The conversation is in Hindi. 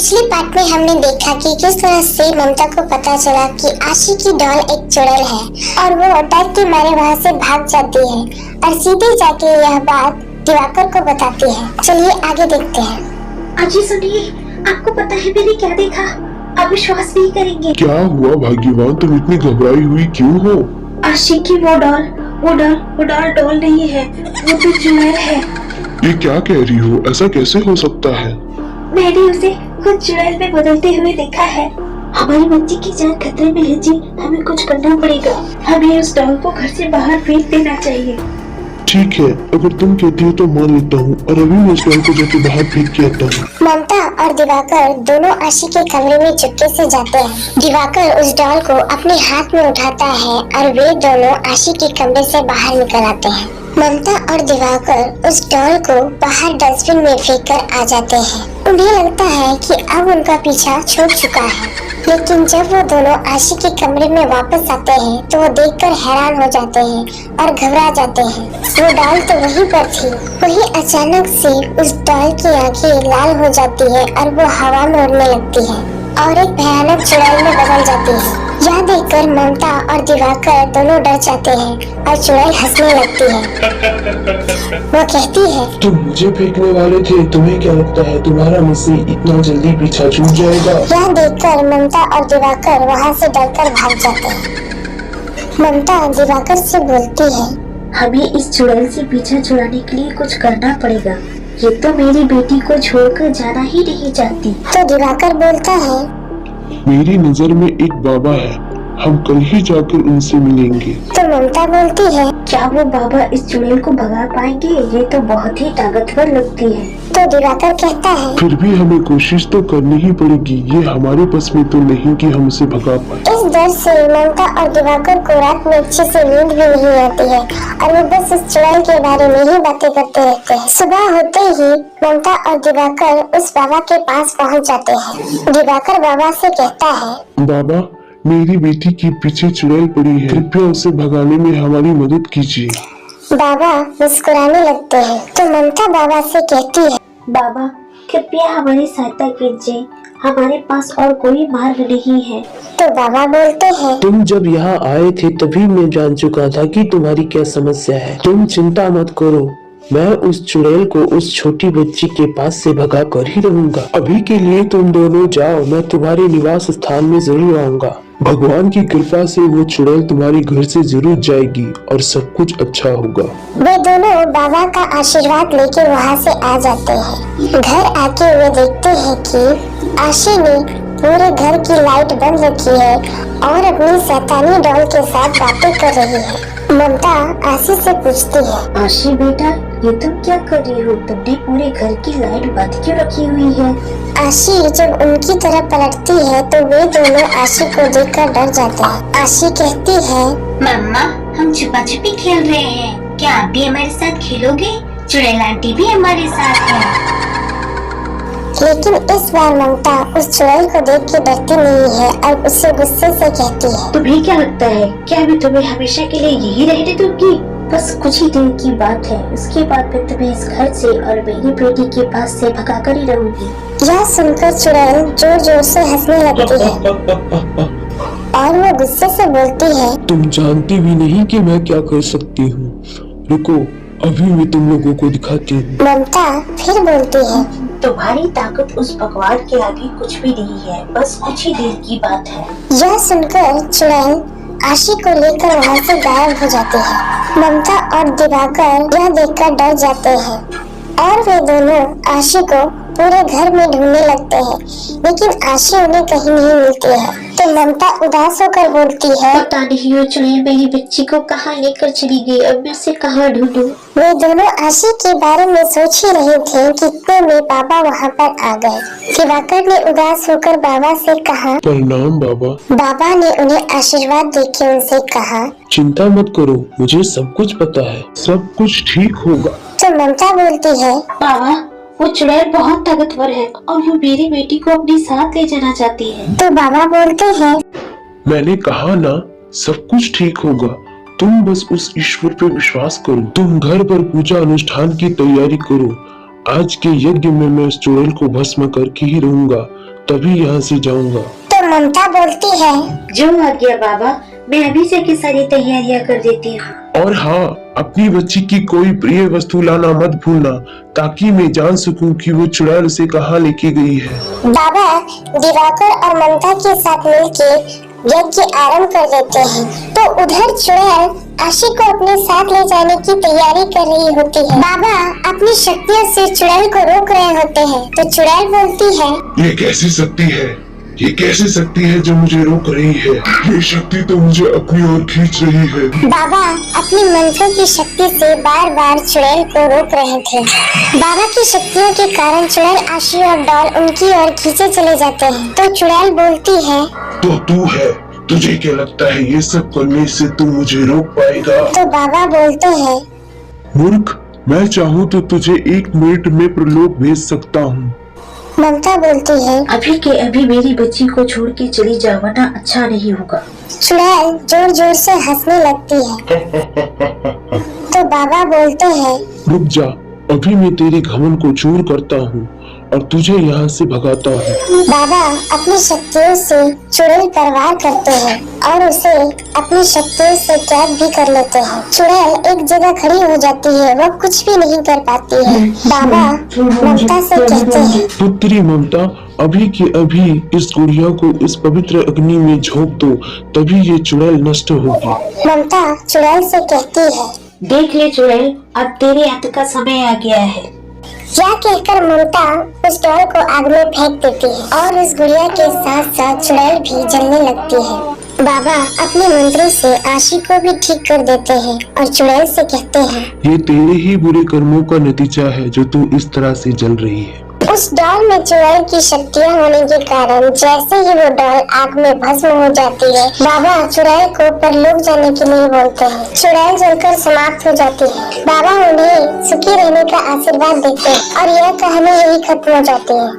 पिछले पार्ट में हमने देखा कि किस तरह से ममता को पता चला कि आशी की डॉल एक चुड़ैल है और वो अटैक के मारे वहाँ से भाग जाती है और सीधे जाके यह बात दिवाकर को बताती है। चलिए आगे देखते हैं। अजी सुनिए, आपको पता है मैंने क्या देखा? आप विश्वास नहीं करेंगे। क्या हुआ भाग्यवान, तुम इतनी घबराई हुई क्यों हो? आशी की वो डॉल नहीं है, वो तो चुड़ैल है। ये क्या कह रही हो? ऐसा कैसे हो सकता है? मैंने उसे खुद चुड़ैल में बदलते हुए देखा है। हमारी बच्ची की जान खतरे में है जी, हमें कुछ करना पड़ेगा। हमें उस डॉल को घर से बाहर फेंक देना चाहिए। ठीक है, अगर तुम कहती हो तो मान लेता हूँ और अभी मैं उस डॉल को जाके बाहर फेंक के आता हूँ। ममता और दिवाकर दोनों आशी के कमरे में चुपके से जाते हैं। दिवाकर उस डॉल को अपने हाथ में उठाता है और वे दोनों आशी के कमरे से बाहर निकल आते हैं। ममता और दिवाकर उस डॉल को बाहर डस्टबिन में फेंक कर आ जाते हैं। उन्हें लगता है कि अब उनका पीछा छूट चुका है, लेकिन जब वो दोनों आशी के कमरे में वापस आते हैं तो वो देखकर हैरान हो जाते हैं और घबरा जाते हैं। वो डॉल तो वहीं पर थी। वहीं अचानक से उस डॉल की आंखें लाल हो जाती है और वो हवा में उड़ने लगती है और एक भयानक चुड़ैल में बदल जाती है। यह देखकर ममता और दिवाकर दोनों डर जाते हैं और चुड़ैल हंसने लगती है। वो कहती है, तुम मुझे फेंकने वाले थे, तुम्हें क्या लगता है तुम्हारा मुझसे इतना जल्दी पीछा छूट जाएगा? यह देखकर ममता और दिवाकर वहाँ से डरकर भाग जाते हैं। ममता दिवाकर से बोलती है, हमें इस चुड़ैल से पीछा छुड़ाने के लिए कुछ करना पड़ेगा। ये तो मेरी बेटी को छोड़कर जाना ही नहीं चाहती। तो दिवाकर बोलता है, मेरी नजर में एक बाबा है, हम कल ही जाकर उनसे मिलेंगे। तो ममता बोलती है, क्या वो बाबा इस चुड़ैल को भगा पाएंगे? ये तो बहुत ही ताकतवर लगती है। तो दिवाकर कहता है, फिर भी हमें कोशिश तो करनी ही पड़ेगी, ये हमारे बस में तो नहीं कि हम उसे भगा पाए। इस डर से ममता और दिवाकर को रात में अच्छे से नींद भी नहीं आती है और वो बस इस चुड़ैल के बारे में ही बातें करते रहते हैं। सुबह होते ही ममता और दिवाकर उस बाबा के पास पहुंच जाते हैं। दिवाकर बाबा से कहता है, बाबा, मेरी बेटी के पीछे चुड़ैल पड़ी है, कृपया उसे भगाने में हमारी मदद कीजिए। बाबा मुस्कुराने लगते हैं। तो ममता बाबा से कहती है, बाबा कृपया हमारी सहायता कीजिए, हमारे पास और कोई मार्ग नहीं है। तो बाबा बोलते हैं, तुम जब यहाँ आए थे तभी मैं जान चुका था कि तुम्हारी क्या समस्या है। तुम चिंता मत करो, मैं उस चुड़ैल को उस छोटी बच्ची के पास से भगा कर ही रहूंगा। अभी के लिए तुम दोनों जाओ, मैं तुम्हारे निवास स्थान में जरूर आऊंगा। भगवान की कृपा से वो चुड़ैल तुम्हारे घर से जरूर जाएगी और सब कुछ अच्छा होगा। वे दोनों बाबा का आशीर्वाद लेके वहाँ से आ जाते हैं। घर आके वे देखते हैं कि आशी ने पूरे घर की लाइट बंद रखी है और अपनी शैतानी डॉल के साथ बातें कर रही है। ममता आशी से पूछती है, आशी बेटा, ये तुम क्या कर रही हो? तुमने पूरे घर की लाइट बंद क्यों रखी हुई है? आशी जब उनकी तरफ पलटती है तो वे दोनों आशी को देखकर डर जाते हैं। आशी कहती है, मम्मा, हम छुपा छुपी खेल रहे हैं, क्या आप भी हमारे साथ खेलोगे? चुड़ैल आंटी भी हमारे साथ है। लेकिन इस बार ममता उस चुड़ैल को देख के डरती नहीं है और उससे गुस्से से कहती है, तुम्हें क्या लगता है, क्या मैं तुम्हें हमेशा के लिए यही रहने दूंगी? बस कुछ ही देर की बात है, उसके बाद मैं तुम्हें इस घर से और मेरी बेटी के पास से भगा कर ही रहूंगी। यह सुनकर चुड़ैल जोर जोर से हंसने लगती है और वो गुस्से से बोलती है, तुम जानती भी नहीं कि मैं क्या कर सकती हूँ। रुको, अभी मैं तुम लोगों को दिखाती हूँ। ममता फिर बोलती है, तुम्हारी ताकत उस भगवान के आगे कुछ भी नहीं है, बस कुछ ही देर की बात है। यह सुनकर चुड़ैल आशी को लेकर वहाँ से गायब हो जाती है। ममता और दिवाकर यह देखकर डर जाते हैं और वे दोनों आशी को पूरे घर में ढूंढने लगते हैं, लेकिन आशी उन्हें कहीं नहीं मिलती है। तो ममता उदास होकर बोलती है, पता नहीं वो चुड़ैल मेरी बच्ची को कहाँ लेकर चली गई, अब मैं उसे कहाँ ढूंढूं? वे दोनों आशी के बारे में सोच ही रहे थे कि इतने में बाबा वहाँ पर आ गए। दिवाकर ने उदास होकर बाबा से कहा, प्रणाम बाबा। बाबा ने उन्हें आशीर्वाद देके उनसे कहा, चिंता मत करो, मुझे सब कुछ पता है, सब कुछ ठीक होगा। तो ममता बोलती है, बाबा वो चुड़ैल बहुत ताकतवर है और वो मेरी बेटी को अपने साथ ले जाना चाहती है। तो बाबा बोलते हैं, मैंने कहा ना, सब कुछ ठीक होगा, तुम बस उस ईश्वर पे विश्वास करो। तुम घर पर पूजा अनुष्ठान की तैयारी करो। आज के यज्ञ में मैं इस चुड़ैल को भस्म करके ही रहूंगा। तभी यहाँ से जाऊंगा। तो ममता बोलती है, जो आज्ञा बाबा, मैं अभी से की सारी तैयारियां कर देती हूँ। और हाँ, अपनी बच्ची की कोई प्रिय वस्तु लाना मत भूलना, ताकि मैं जान सकूं कि वो चुड़ैल उसे कहाँ लेके गई है। बाबा दिवाकर और ममता के साथ मिलके यज्ञ आरंभ कर देते हैं। तो उधर चुड़ैल आशी को अपने साथ ले जाने की तैयारी कर रही होती है। बाबा अपनी शक्तियों से चुड़ैल को रोक रहे होते हैं। तो चुड़ैल बोलती है, ये कैसी शक्ति है? ये कैसी शक्ति है जो मुझे रोक रही है? ये शक्ति तो मुझे अपनी ओर खींच रही है। बाबा अपनी मंत्रों की शक्ति से बार बार चुड़ैल को रोक रहे थे। बाबा की शक्तियों के कारण चुड़ैल आशी और डॉल उनकी ओर खींचे चले जाते हैं। तो चुड़ैल बोलती है, तो तू है, तुझे क्या लगता है ये सब करने से तू मुझे रोक पाएगा? तो बाबा बोलते हैं, मूर्ख, मैं चाहूँ तो तुझे 1 मिनट में प्रलोक भेज सकता हूँ। ममता बोलती है, अभी के अभी मेरी बच्ची को छोड़ के चली जाओ, वरना अच्छा नहीं होगा। चुड़ैल जोर जोर से हंसने लगती है। तो बाबा बोलते हैं, रुक जा, अभी मैं तेरे घमंड को चूर करता हूँ और तुझे यहाँ से भगाता हूँ। बाबा अपनी शक्तियों से चुड़ैल पर वार करते हैं और उसे अपनी शक्तियों से कैद भी कर लेते हैं। चुड़ैल एक जगह खड़ी हो जाती है, वो कुछ भी नहीं कर पाती है। बाबा ममता से कहते हैं, पुत्री ममता, अभी के अभी इस गुड़िया को इस पवित्र अग्नि में झोंक दो, तभी ये चुड़ैल नष्ट होगी। ममता चुड़ैल से कहती है, देख ले चुड़ैल, अब तेरे अंत का समय आ गया है। यह कहकर ममता उस डॉल को आग में फेंक देती है और उस गुड़िया के साथ साथ चुड़ैल भी जलने लगती है। बाबा अपने मंत्रों से आशी को भी ठीक कर देते हैं और चुड़ैल से कहते हैं, ये तेरे ही बुरे कर्मों का नतीजा है जो तू इस तरह से जल रही है। उस डॉल में चुड़ैल की शक्तियाँ होने के कारण जैसे ही वो डॉल आग में भस्म हो जाती है, बाबा चुड़ैल को परलोक जाने के लिए बोलते हैं। चुड़ैल जलकर समाप्त हो जाती है। बाबा उन्हें सुखी रहने का आशीर्वाद देते हैं और यह कहानी यही खत्म हो जाती है।